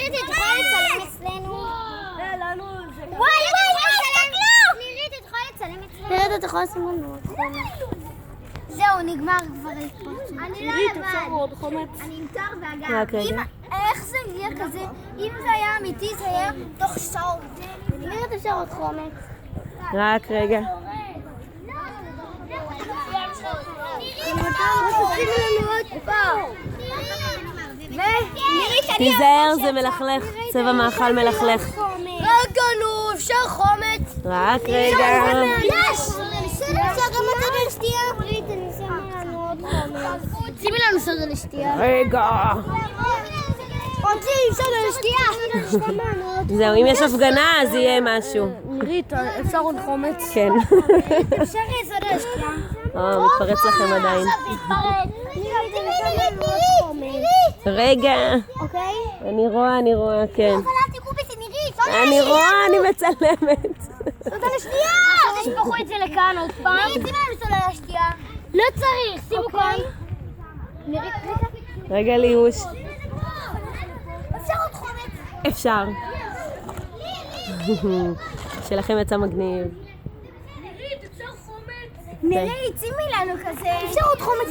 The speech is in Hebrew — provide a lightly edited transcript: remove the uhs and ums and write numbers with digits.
נירית, את יכולה לצלם אצלנו? לנו זה... וואי, נירית, את יכולה לצלם אצלנו? נירית, את יכולה לשים לנו עוד חומץ. זהו, נגמר כבר ההתפרצות. אני לא לבד. עוד חומץ. אני עם תואר רק ואגב. רגע. איך זה יהיה כזה? אם זה היה אמיתי, זה היה תוך שעות. נירית, אפשר עוד חומץ. רק רגע. תיזהר, זה מלכלך. צבע מאכל מלכלך. רגע, נו, אפשר חומץ? רק רגע. יש! אפשר גם אותנו לשתייה? אני שמה לנו עוד חומץ. שימי לנו סודה לשתייה. רגע. רוצים סודה לשתייה? זהו, אם יש הפגנה אז יהיה משהו. נירית, אפשר עוד חומץ? כן. אפשר סודה לשתייה? מתפרץ לכם עדיין. רגע. אוקיי? אני רואה, כן. אבל אל תיגעו בזה, נירית! אני רואה, אני מצלמת. סודה לשתייה! עכשיו תשפכו את זה לכאן עוד פעם. נירית, שימי לנו סודה לשתייה. לא צריך, שימו כאן. נירית, רגע ליוש. אפשר עוד חומץ? אפשר. שלכם יצא מגניב. נירית, שימי לנו כזה. אפשר עוד חומץ